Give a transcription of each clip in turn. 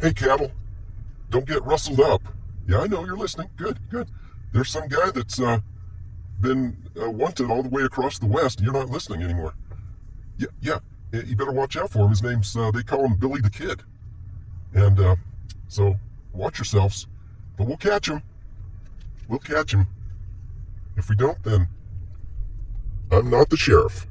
Hey, cattle, don't get rustled up. Yeah, I know you're listening. Good, good. There's some guy that's been wanted all the way across the West, and you're not listening anymore. Yeah, yeah. You better watch out for him. His name's, they call him Billy the Kid. And so watch yourselves. But we'll catch him. We'll catch him. If we don't, then I'm not the sheriff.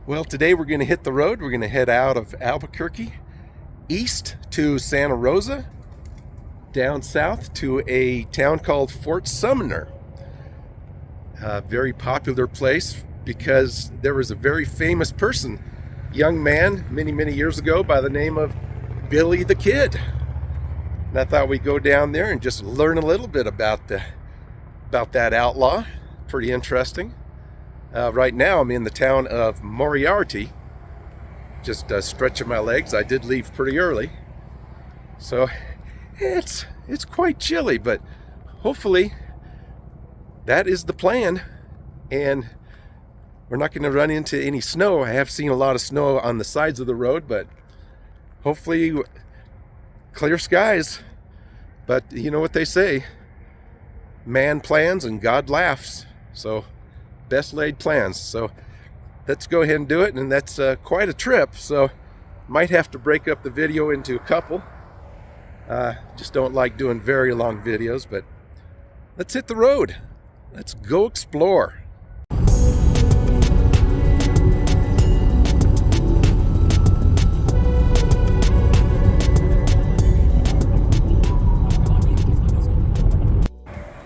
Well, today we're going to hit the road. We're going to head out of Albuquerque, east to Santa Rosa, down south to a town called Fort Sumner. A very popular place because there was a very famous person, young man, many, many years ago by the name of Billy the Kid. And I thought we'd go down there and just learn a little bit about that outlaw. Pretty interesting. Right now I'm in the town of Moriary, just stretching my legs. I did leave pretty early, so it's quite chilly, but hopefully that is the plan, and we're not going to run into any snow. I have seen a lot of snow on the sides of the road, but hopefully clear skies. But you know what they say, man plans and God laughs. So best laid plans. So let's go ahead and do it. And that's quite a trip, so might have to break up the video into a couple. Just don't like doing very long videos, but let's hit the road. Let's go explore.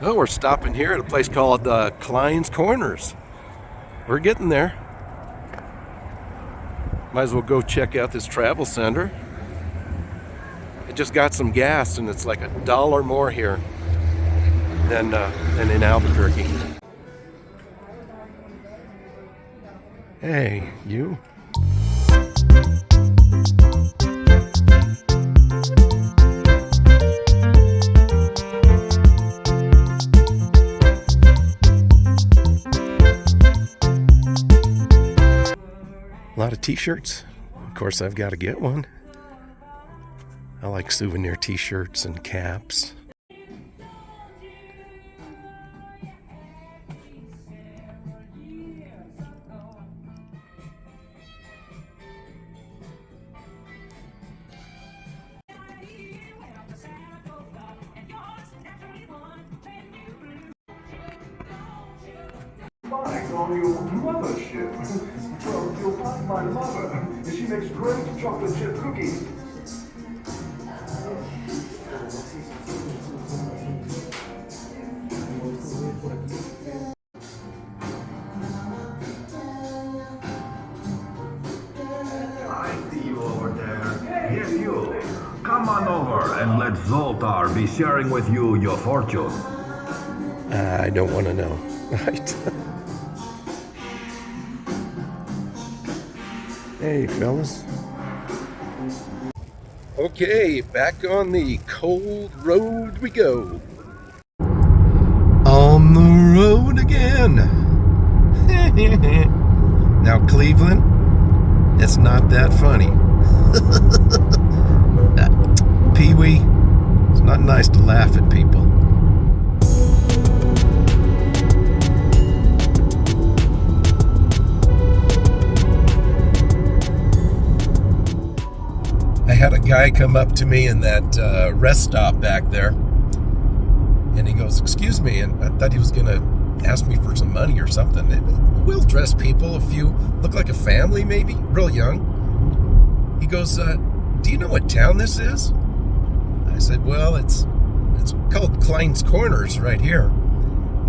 Oh, we're stopping here at a place called Klein's Corners. We're getting there. Might as well go check out this travel center. I just got some gas, and it's like $1 more here than in Albuquerque. Hey, you. A lot of t-shirts. Of course, I've got to get one. I like souvenir t-shirts and caps. On your mothership. Well, you'll find my mother, and she makes great chocolate chip cookies. I see you over there. Yes, you. Come on over and let Zoltar be sharing with you your fortune. I don't want to know. Right. Hey, fellas. Okay, back on the cold road we go. On the road again. Now, Cleveland, it's not that funny. Pee-wee, it's not nice to laugh at people. I had a guy come up to me in that rest stop back there, and he goes, "Excuse me," and I thought he was going to ask me for some money or something. Well-dressed people, a few, look like a family maybe, real young. He goes, "Do you know what town this is?" I said, "Well, it's called Klein's Corners right here,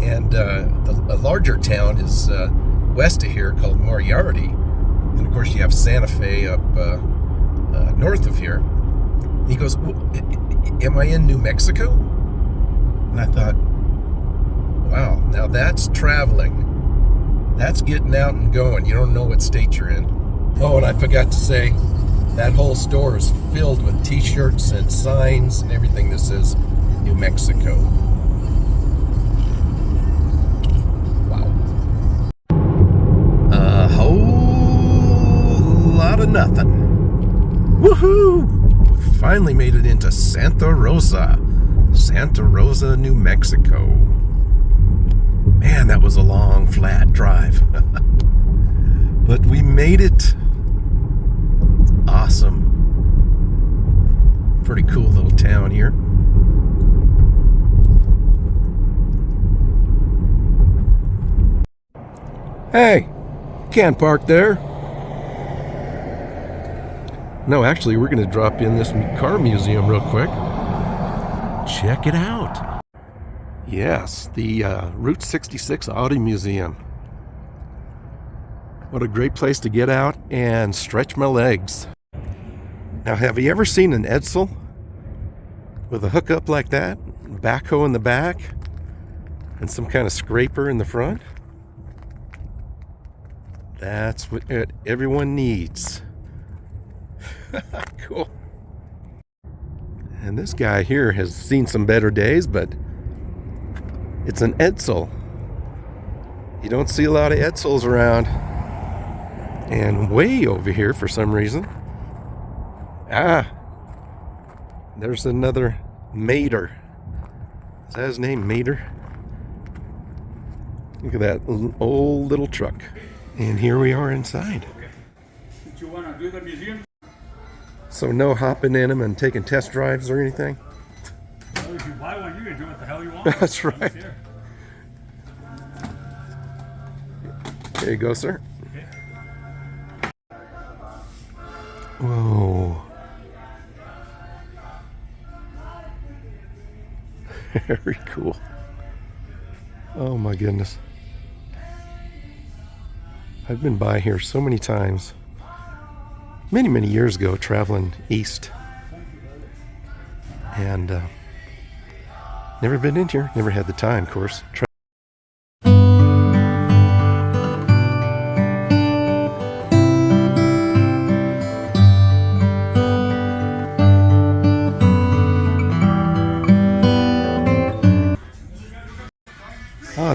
and a larger town is west of here called Moriary, and of course you have Santa Fe up north of here." He goes, "Am I in New Mexico?" And I thought, wow, now that's traveling. That's getting out and going. You don't know what state you're in. Oh, and I forgot to say, that whole store is filled with t-shirts and signs and everything that says New Mexico. Wow. A whole lot of nothing. Woohoo! Finally made it into Santa Rosa. Santa Rosa, New Mexico. Man, that was a long, flat drive. But we made it. Awesome. Pretty cool little town here. Hey, can't park there. No, actually, we're going to drop in this car museum real quick. Check it out. Yes, the Route 66 Auto Museum. What a great place to get out and stretch my legs. Now, have you ever seen an Edsel with a hookup like that? Backhoe in the back and some kind of scraper in the front? That's what everyone needs. Cool. And this guy here has seen some better days, but it's an Edsel. You don't see a lot of Edsels around. And way over here, for some reason, there's another Mater. Is that his name, Mater? Look at that old little truck. And here we are inside. Did you want to do the museum? So no hopping in them and taking test drives or anything? Well, if you buy one, you can do what the hell you want. That's right. Here. There you go, sir. Okay. Whoa. Very cool. Oh my goodness. I've been by here so many times. Many, many years ago, traveling east. And never been in here. Never had the time, of course.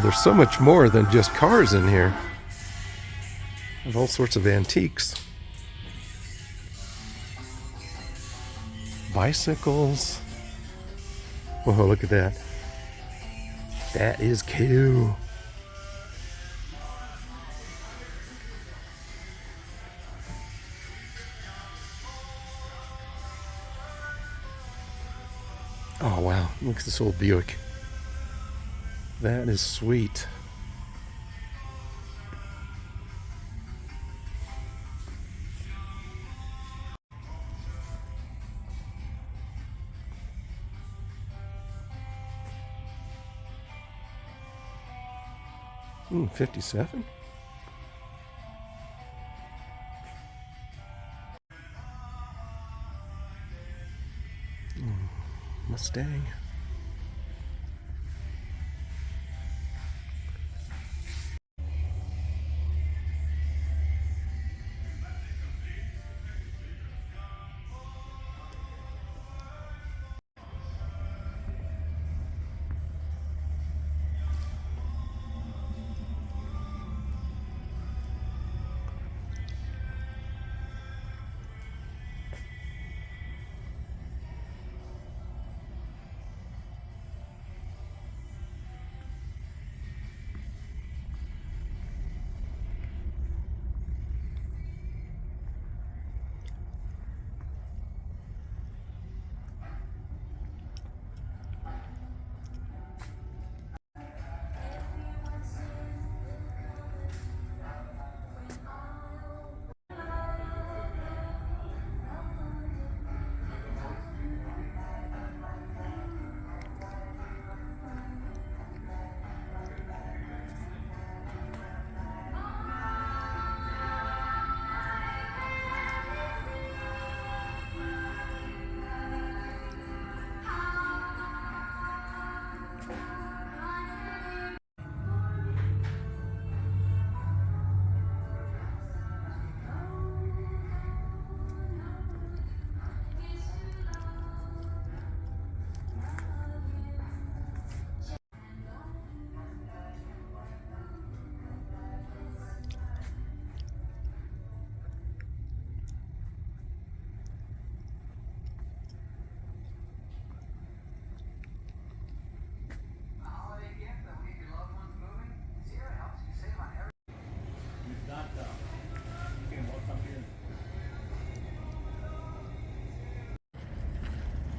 There's so much more than just cars in here. There's all sorts of antiques. Bicycles. Whoa, look at that. That is cool. Oh, wow. Look at this old Buick. That is sweet. Mm, 57? Mustang.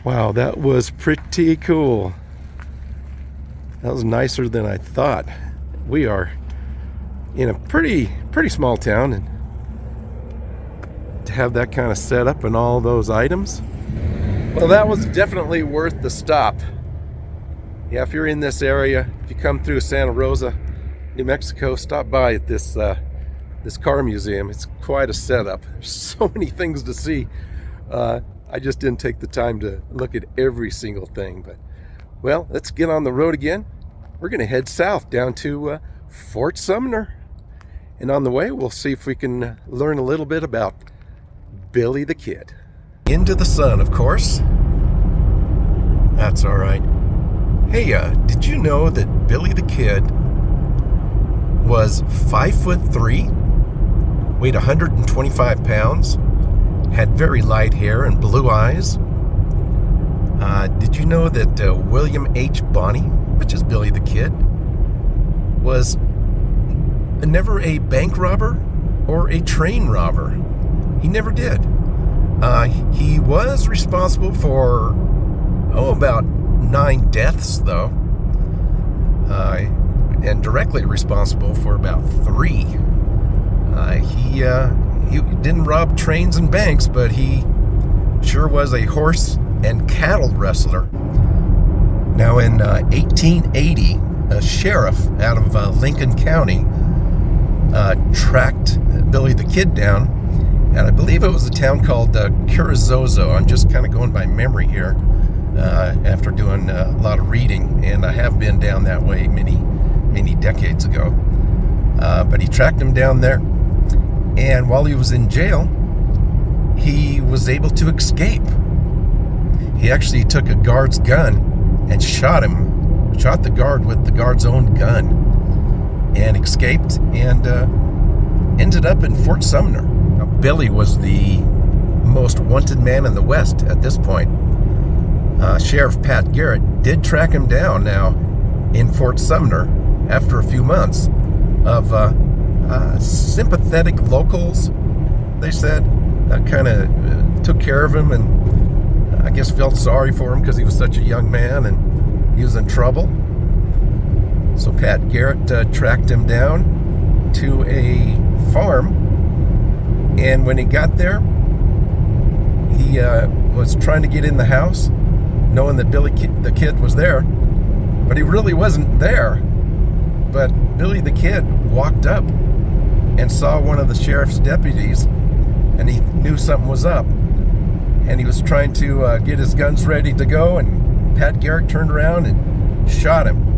Wow, that was pretty cool. That was nicer than I thought. We are in a pretty small town, and to have that kind of setup and all those items, well, that was definitely worth the stop. Yeah, if you're in this area, if you come through Santa Rosa, New Mexico, stop by at this car museum. It's quite a setup. There's so many things to see. I just didn't take the time to look at every single thing, but well, let's get on the road again. We're gonna head south down to Fort Sumner, and on the way we'll see if we can learn a little bit about Billy the Kid. Into the sun, of course. That's all right. Hey, did you know that Billy the Kid was 5'3", weighed 125 pounds, had very light hair and blue eyes? Did you know that William H. Bonney, which is Billy the Kid, was never a bank robber or a train robber? He never did. He was responsible for, about 9 deaths, though. And directly responsible for about 3. He didn't rob trains and banks, but he sure was a horse and cattle wrestler. Now, in 1880, a sheriff out of Lincoln County tracked Billy the Kid down, and I believe it was a town called Carrizozo. I'm just kind of going by memory here after doing a lot of reading, and I have been down that way many decades ago. But he tracked him down there, and while he was in jail, he was able to escape. He actually took a guard's gun and shot the guard with the guard's own gun, and escaped, and ended up in Fort Sumner. Now, Billy was the most wanted man in the West at this point. Sheriff Pat Garrett did track him down now in Fort Sumner after a few months of sympathetic locals, they said, kind of took care of him, and I guess felt sorry for him because he was such a young man and he was in trouble. So Pat Garrett tracked him down to a farm, and when he got there, he was trying to get in the house, knowing that Billy the Kid was there, but he really wasn't there. But Billy the Kid walked up and saw one of the sheriff's deputies, and he knew something was up, and he was trying to get his guns ready to go, and Pat Garrett turned around and shot him.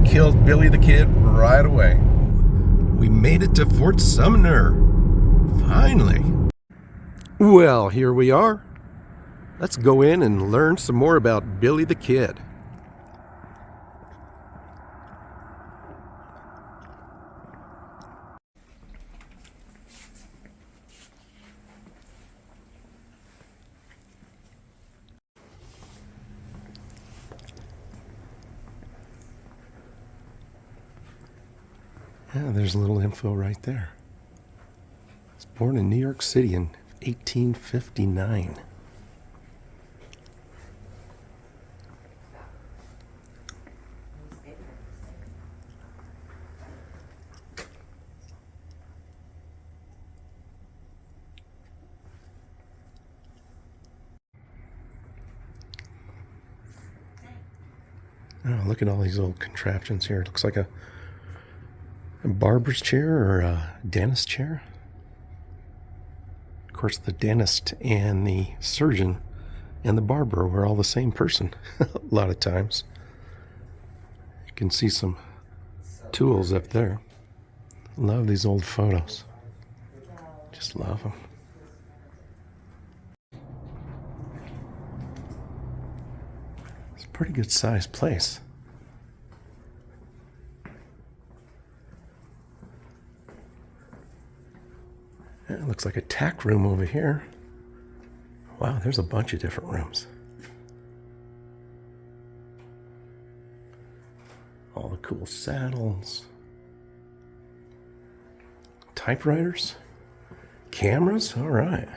Killed Billy the Kid right away. We made it to Fort Sumner, finally. Well, here we are. Let's go in and learn some more about Billy the Kid. Yeah, there's a little info right there. He was born in New York City in 1859. Oh, look at all these old contraptions here. It looks like a barber's chair or a dentist chair. Of course, the dentist and the surgeon and the barber were all the same person a lot of times. You can see some tools up there. Love these old photos. Just love them. It's a pretty good sized place. It looks like a tack room over here. Wow, there's a bunch of different rooms. All the cool saddles. Typewriters. Cameras, all right.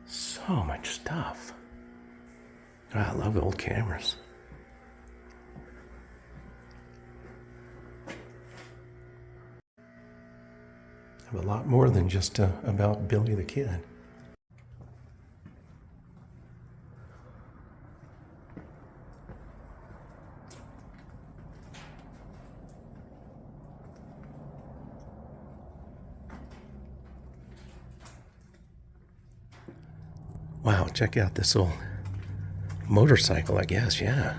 So So much stuff. I love old cameras. I have a lot more than just about Billy the Kid. Wow, check out this old motorcycle, I guess, yeah.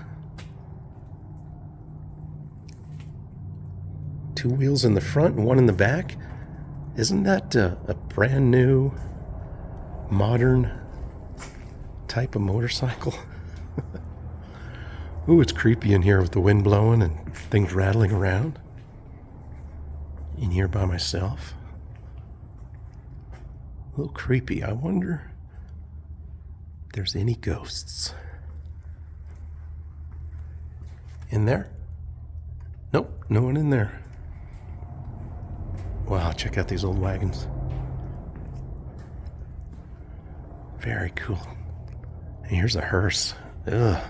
2 wheels in the front and 1 in the back. Isn't that a brand new, modern type of motorcycle? Ooh, it's creepy in here with the wind blowing and things rattling around. In here by myself. A little creepy. I wonder if there's any ghosts. In there? Nope, no one in there. Wow, check out these old wagons. Very cool. And here's a hearse. Ugh.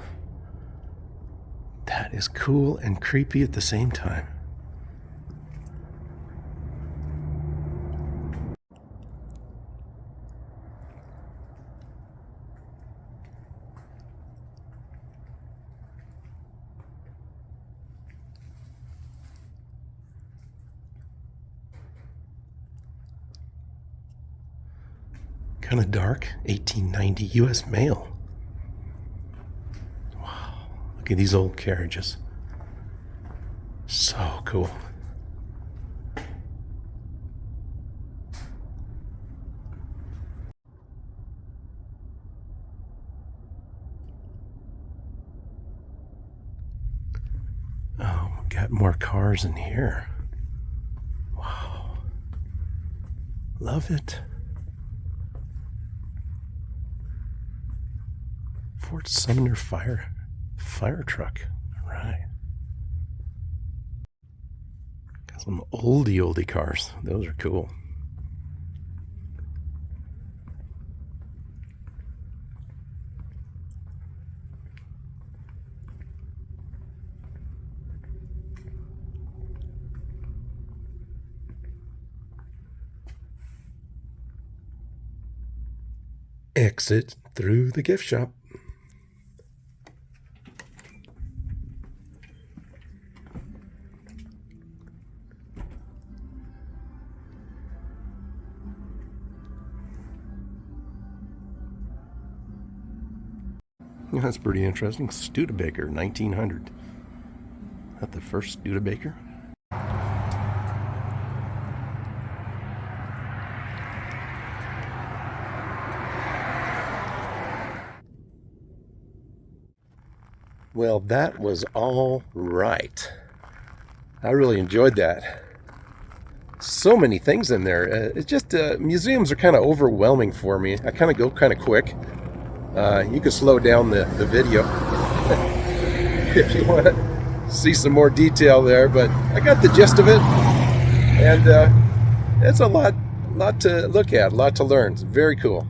That is cool and creepy at the same time. Kind of dark, 1890 U.S. mail. Wow, look at these old carriages. So cool. Oh, got more cars in here. Wow. Love it. Fort Sumner fire truck. All right. Got some oldie cars. Those are cool. Exit through the gift shop. Yeah, that's pretty interesting. Studebaker, 1900. Is that the first Studebaker? Well, that was all right. I really enjoyed that. So many things in there. It's just museums are kind of overwhelming for me. I kind of go kind of quick. You can slow down the video if you want to see some more detail there, but I got the gist of it, and it's a lot to look at, a lot to learn. It's very cool.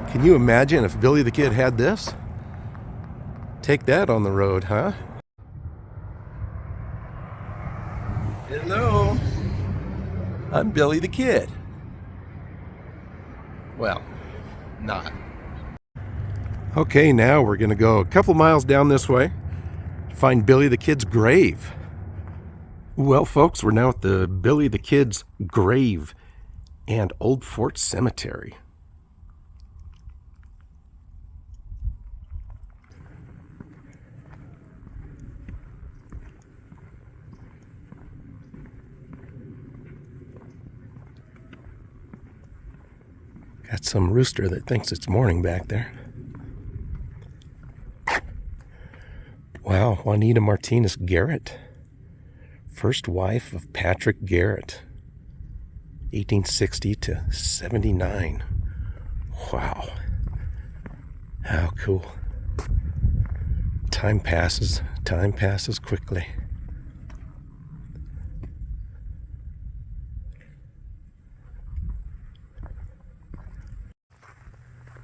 Can you imagine if Billy the Kid had this? Take that on the road, huh? Hello, I'm Billy the Kid. Well, not. Okay, now we're going to go a couple miles down this way to find Billy the Kid's grave. Well, folks, we're now at the Billy the Kid's grave and Old Fort Cemetery. Got some rooster that thinks it's morning back there. Wow, Juanita Martinez Garrett, first wife of Patrick Garrett, 1860 to 79. Wow, how cool. Time passes quickly.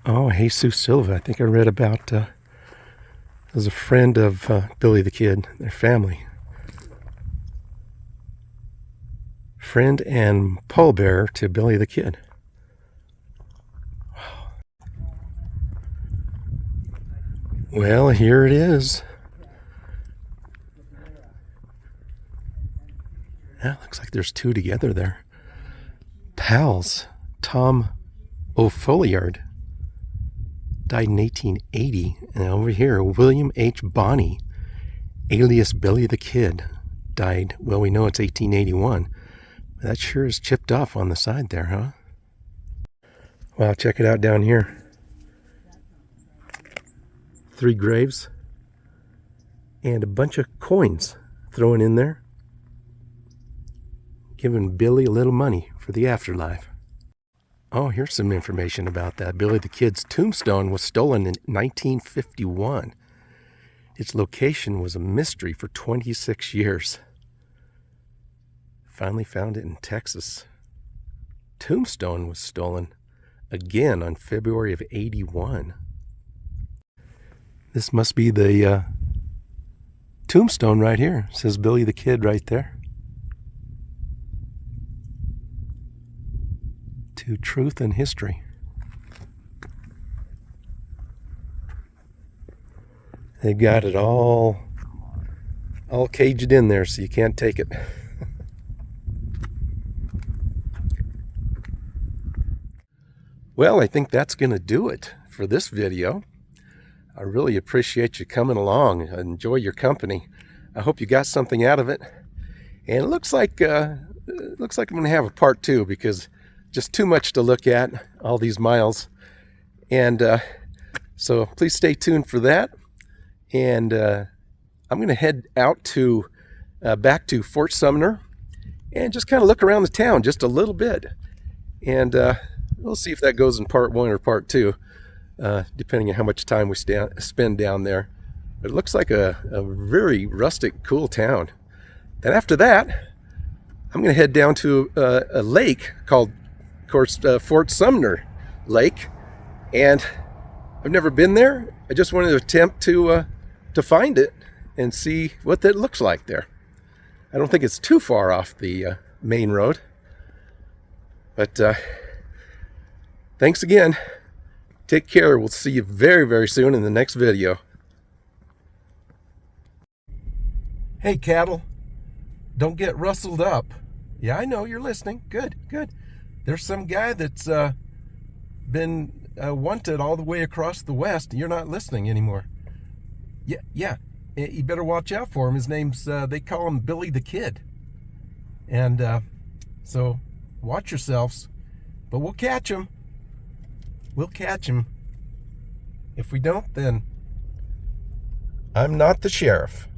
Oh, Jesus Silva. I think I read about, was a friend of Billy the Kid, their family. Friend and pallbearer to Billy the Kid. Well, here it is. Yeah, looks like there's two together there. Pals. Tom O'Folliard died in 1880. And over here, William H. Bonney, alias Billy the Kid, died, well, we know it's 1881. That sure is chipped off on the side there, huh? Wow, check it out down here. 3 graves and a bunch of coins thrown in there, giving Billy a little money for the afterlife. Oh, here's some information about that. Billy the Kid's tombstone was stolen in 1951. Its location was a mystery for 26 years. Finally found it in Texas. Tombstone was stolen again on February of 81. This must be the tombstone right here. It says Billy the Kid right there. To truth and history. They've got it all caged in there so you can't take it. Well, I think that's going to do it for this video. I really appreciate you coming along. I enjoy your company. I hope you got something out of it. And it looks like I'm going to have a part 2 because just too much to look at, all these miles. And so please stay tuned for that. And I'm going to head out to back to Fort Sumner and just kind of look around the town just a little bit. And we'll see if that goes in part 1 or part 2. Depending on how much time we spend down there. But it looks like a very rustic, cool town. And after that, I'm going to head down to a lake called, of course, Fort Sumner Lake. And I've never been there. I just wanted to attempt to find it and see what that looks like there. I don't think it's too far off the main road. But thanks again. Take care. We'll see you very, very soon in the next video. Hey, cattle. Don't get rustled up. Yeah, I know you're listening. Good, good. There's some guy that's been wanted all the way across the West. You're not listening anymore. Yeah. You better watch out for him. His name's, they call him Billy the Kid. And so watch yourselves. But we'll catch him. We'll catch him. If we don't, then I'm not the sheriff.